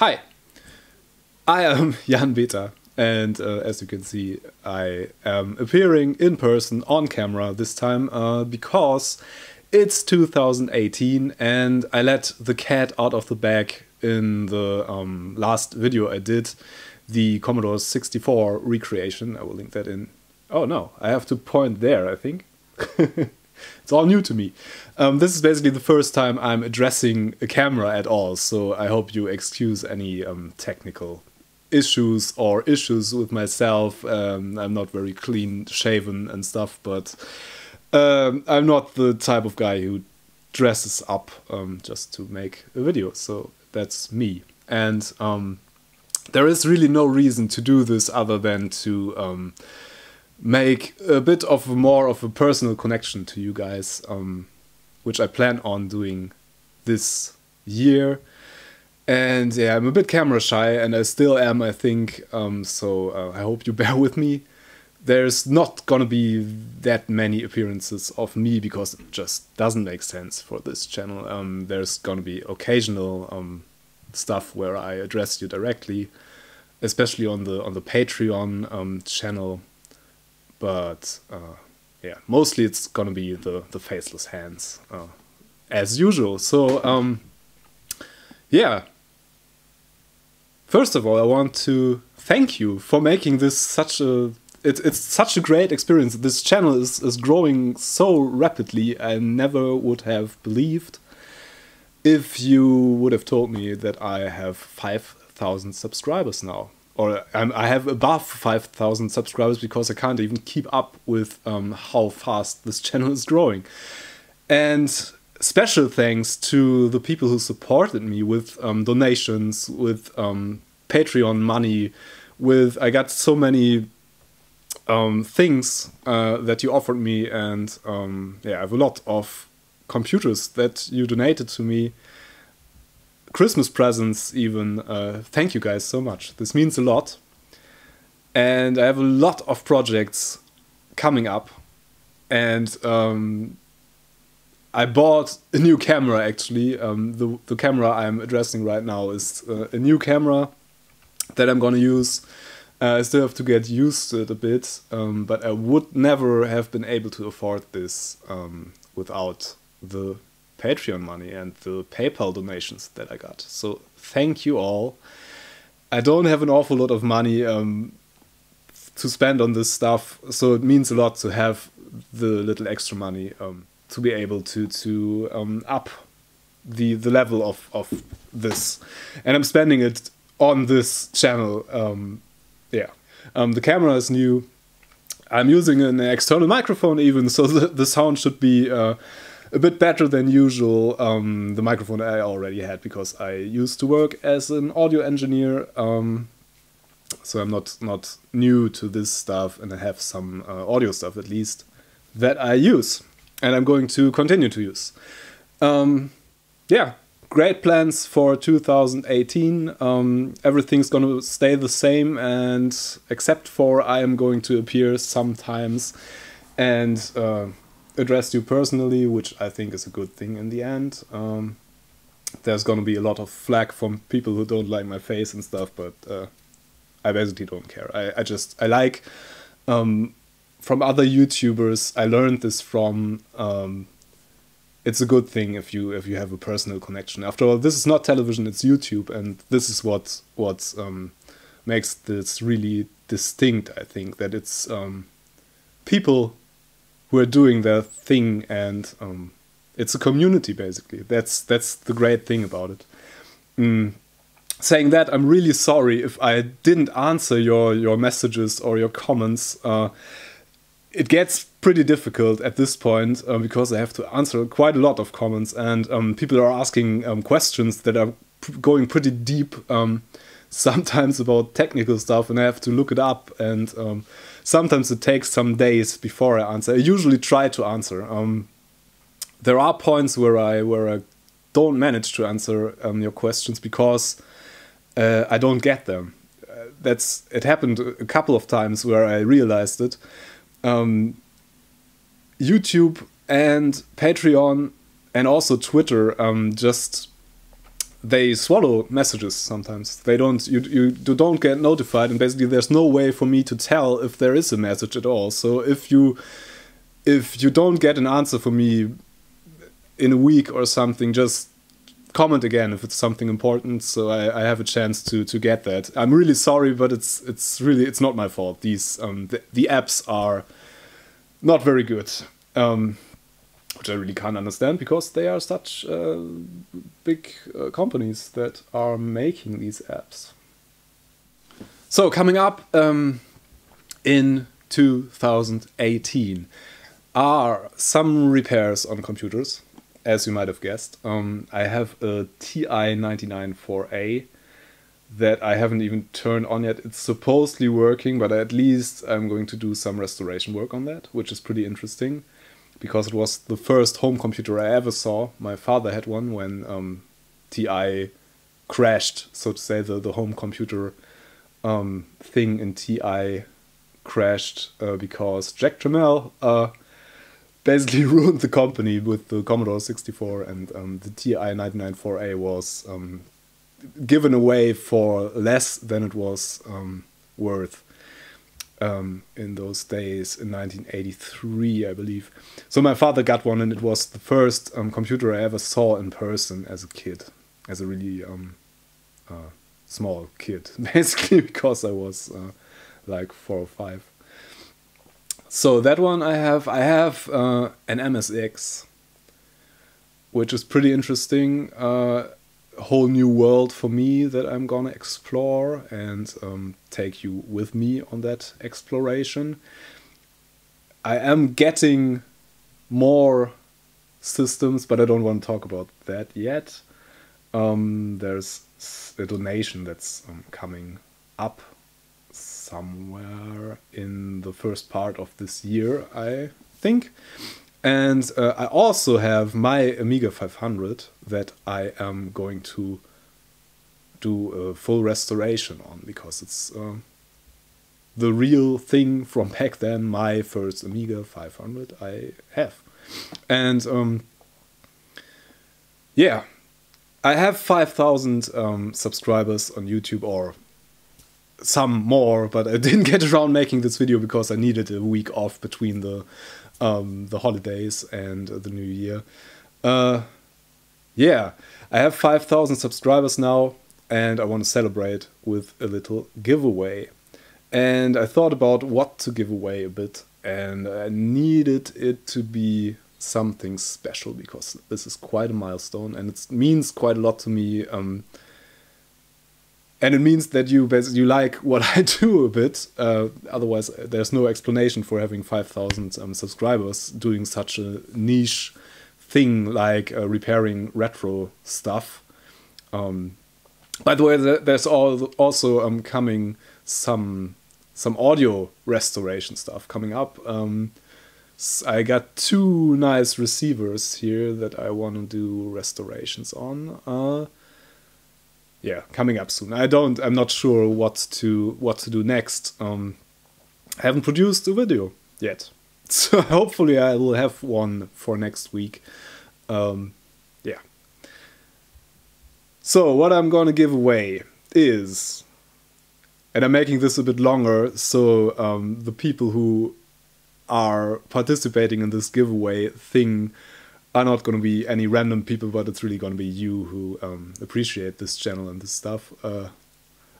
Hi, I am Jan Beta, and as you can see, I am appearing in person on camera this time because it's 2018 and I let the cat out of the bag in the last video I did, the Commodore 64 recreation. I will link that in. Oh no, I have to point there, I think. It's all new to me. This is basically the first time I'm addressing a camera at all, so I hope you excuse any technical issues or issues with myself. I'm not very clean shaven and stuff, but I'm not the type of guy who dresses up just to make a video, so that's me. And there is really no reason to do this other than to make a bit of more of a personal connection to you guys, which I plan on doing this year. And yeah, I'm a bit camera shy, and I still am, I think, so I hope you bear with me. There's not gonna be that many appearances of me because it just doesn't make sense for this channel. There's gonna be occasional stuff where I address you directly, especially on the Patreon channel. But yeah, mostly it's gonna be the faceless hands, as usual. So yeah. First of all, I want to thank you for making this such a it's such a great experience. This channel is growing so rapidly. I never would have believed if you would have told me that I have 5,000 subscribers now. Or I have above 5,000 subscribers because I can't even keep up with how fast this channel is growing. And special thanks to the people who supported me with donations, with Patreon money, I got so many things that you offered me, and yeah, I have a lot of computers that you donated to me. Christmas presents even. Thank you guys so much. This means a lot. And I have a lot of projects coming up. And I bought a new camera actually. The camera I'm addressing right now is a new camera that I'm gonna use. I still have to get used to it a bit, but I would never have been able to afford this without the Patreon money and the PayPal donations that I got. So thank you all. I don't have an awful lot of money to spend on this stuff, so it means a lot to have the little extra money to be able to up the level of this. And I'm spending it on this channel. Yeah. The camera is new. I'm using an external microphone even, so the sound should be a bit better than usual. The microphone I already had because I used to work as an audio engineer, so I'm not new to this stuff, and I have some audio stuff at least that I use, and I'm going to continue to use. Yeah, great plans for 2018. Everything's gonna stay the same, and except for I am going to appear sometimes and address you personally, which I think is a good thing in the end. There's gonna be a lot of flack from people who don't like my face and stuff, but I basically don't care. I like from other YouTubers. I learned this from. It's a good thing if you have a personal connection. After all, this is not television; it's YouTube, and this is what makes this really distinct. I think that it's people who are doing their thing, and it's a community basically. That's the great thing about it. Saying that, I'm really sorry if I didn't answer your messages or your comments. It gets pretty difficult at this point because I have to answer quite a lot of comments, and people are asking questions that are going pretty deep, sometimes about technical stuff, and I have to look it up, and sometimes it takes some days before I answer. I usually try to answer. There are points where I don't manage to answer your questions because I don't get them. It happened a couple of times where I realized it. YouTube and Patreon and also Twitter just they swallow messages sometimes. They don't, you don't get notified, and basically there's no way for me to tell if there is a message at all. So if you don't get an answer for me in a week or something, just comment again if it's something important, so I have a chance to get that. I'm really sorry, but it's not my fault. These the apps are not very good, which I really can't understand, because they are such big companies that are making these apps. So coming up in 2018 are some repairs on computers. As you might have guessed, I have a TI-99 4A that I haven't even turned on yet. It's supposedly working, but at least I'm going to do some restoration work on that, which is pretty interesting, because it was the first home computer I ever saw. My father had one when TI crashed, so to say. The home computer thing in TI crashed because Jack Tramiel basically ruined the company with the Commodore 64, and the TI-99 4A was given away for less than it was worth in those days, in 1983, I believe. So my father got one, and it was the first computer I ever saw in person as a kid, as a really small kid, basically, because I was like 4 or 5. So that one I have an MSX, which is pretty interesting. A whole new world for me that I'm gonna explore, and take you with me on that exploration. I am getting more systems, but I don't want to talk about that yet. There's a donation that's coming up somewhere in the first part of this year, I think. And I also have my Amiga 500 that I am going to do a full restoration on, because it's the real thing from back then, my first Amiga 500 I have. And yeah, I have 5,000 subscribers on YouTube, or some more, but I didn't get around making this video because I needed a week off between the holidays and the new year. Yeah, I have 5,000 subscribers now, and I want to celebrate with a little giveaway. And I thought about what to give away a bit, and I needed it to be something special, because this is quite a milestone, and it means quite a lot to me. And it means that you like what I do a bit. Otherwise, there's no explanation for having 5,000 subscribers doing such a niche thing like repairing retro stuff. By the way, there's also coming some audio restoration stuff coming up. I got 2 nice receivers here that I want to do restorations on. Yeah, coming up soon. I'm not sure what to do next. I haven't produced a video yet, so hopefully I will have one for next week. Yeah. So what I'm gonna give away is, and I'm making this a bit longer, so the people who are participating in this giveaway thing are not going to be any random people, but it's really going to be you who appreciate this channel and this stuff.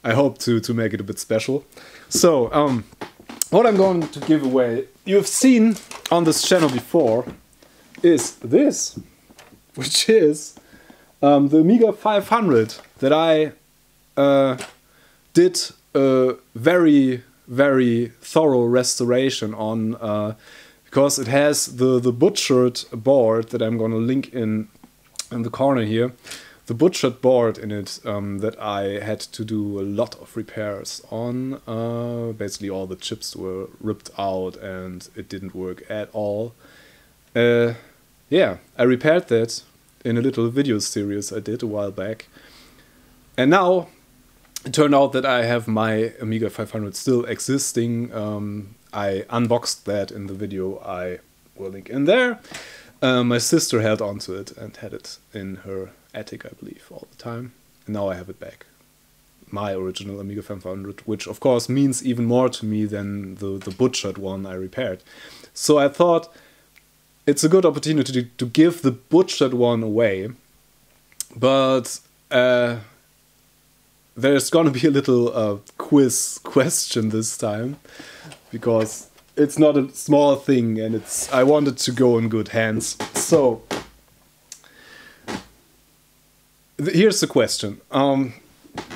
I hope to make it a bit special. So, what I'm going to give away, you've seen on this channel before, is this, which is the Amiga 500 that I did a very, very thorough restoration on, because it has the butchered board that I'm going to link in the corner here. The butchered board in it that I had to do a lot of repairs on. Basically all the chips were ripped out and it didn't work at all. Yeah, I repaired that in a little video series I did a while back. And now it turned out that I have my Amiga 500 still existing. I unboxed that in the video I will link in there. My sister held onto it and had it in her attic, I believe, all the time. And now I have it back. My original Amiga 500, which of course means even more to me than the butchered one I repaired. So I thought it's a good opportunity to give the butchered one away. But there's gonna be a little quiz question this time, because it's not a small thing, and I wanted to go in good hands. So here's the question.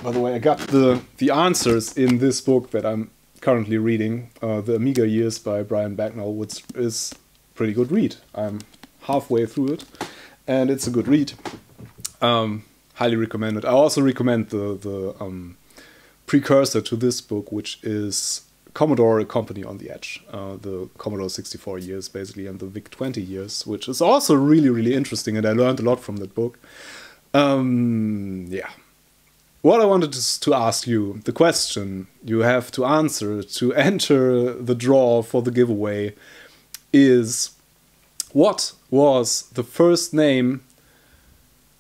By the way, I got the answers in this book that I'm currently reading, The Amiga Years by Brian Bagnall, which is a pretty good read. I'm halfway through it, and it's a good read. Highly recommend it. I also recommend the precursor to this book, which is Commodore: A Company on the Edge, the Commodore 64 years basically, and the VIC-20 years, which is also really, really interesting, and I learned a lot from that book. Yeah. What I wanted to ask you, the question you have to answer to enter the draw for the giveaway is, what was the first name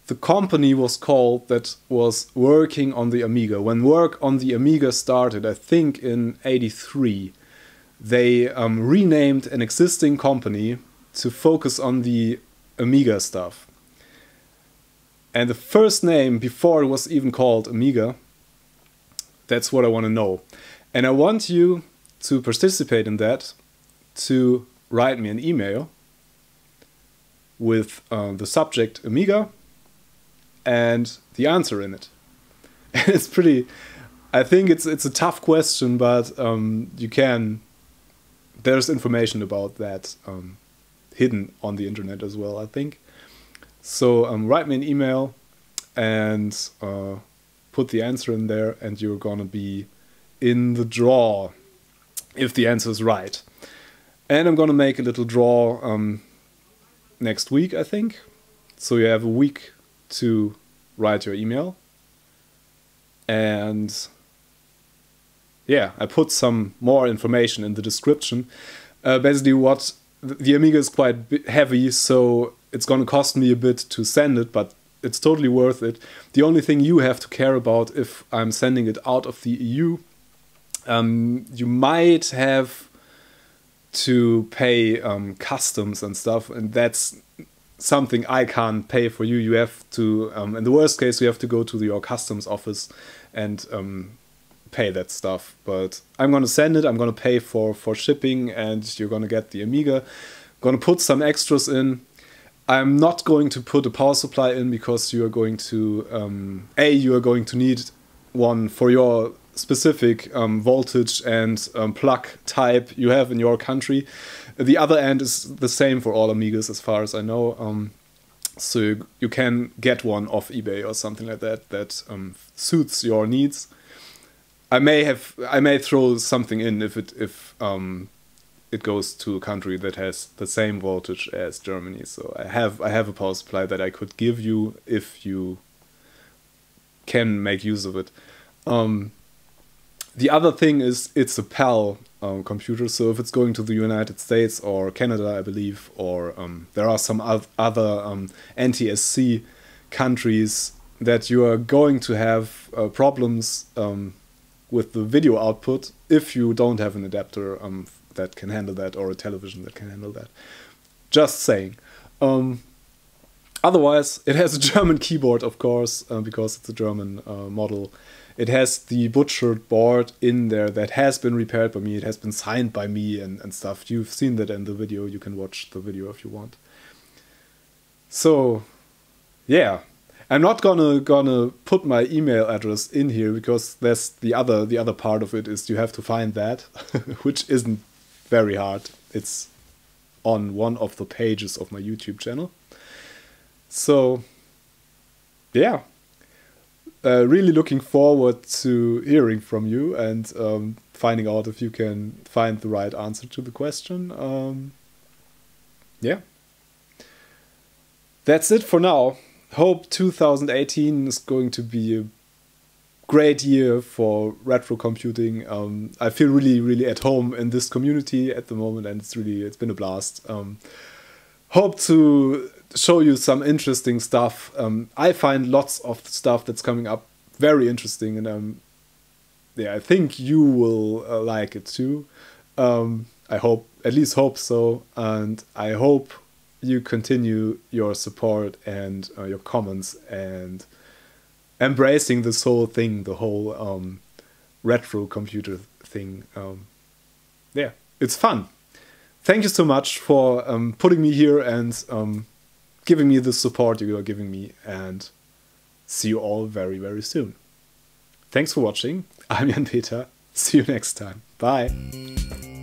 the company was called that was working on the Amiga? When work on the Amiga started, I think in '83, they renamed an existing company to focus on the Amiga stuff. And the first name, before it was even called Amiga, that's what I want to know. And I want you to participate in that, to write me an email with the subject Amiga and the answer in it. And it's pretty, I think it's a tough question, but there's information about that hidden on the internet as well, I think. So write me an email and put the answer in there, and you're gonna be in the draw if the answer is right. And I'm gonna make a little draw next week, I think. So you have a week to write your email. And yeah, I put some more information in the description. Basically, what the Amiga is quite heavy, so it's going to cost me a bit to send it, but it's totally worth it. The only thing you have to care about if I'm sending it out of the EU, you might have to pay customs and stuff, and that's something I can't pay for you. You have to, in the worst case, you have to go to your customs office and pay that stuff. But I'm going to send it, I'm going to pay for shipping, and you're going to get the Amiga. I'm going to put some extras in. I'm not going to put a power supply in, because you are going to, you are going to need one for your specific voltage and plug type you have in your country. The other end is the same for all Amigas, as far as I know. So you can get one off eBay or something like that that suits your needs. I may throw something in if it goes to a country that has the same voltage as Germany. So I have a power supply that I could give you if you can make use of it. The other thing is, it's a PAL computer, so if it's going to the United States or Canada, I believe, or there are some other NTSC countries that you are going to have problems with the video output if you don't have an adapter that can handle that, or a television that can handle that. Just saying. Otherwise, it has a German keyboard, of course, because it's a German model. It has the butchered board in there that has been repaired by me. It has been signed by me and stuff. You've seen that in the video. You can watch the video if you want. So, yeah. I'm not gonna put my email address in here, because there's the other part of it is you have to find that, which isn't very hard. It's on one of the pages of my YouTube channel. So, yeah. Really looking forward to hearing from you and finding out if you can find the right answer to the question. Yeah. That's it for now. Hope 2018 is going to be a great year for retro computing. I feel really, really at home in this community at the moment, and it's been a blast. hope to show you some interesting stuff. I find lots of stuff that's coming up very interesting, and yeah, I think you will like it too. I hope, at least hope so, and I hope you continue your support and your comments and embracing this whole thing, the whole retro computer thing. Yeah, it's fun. Thank you so much for putting me here and giving me the support you are giving me, and see you all very, very soon. Thanks for watching. I'm Jan Peter. See you next time. Bye.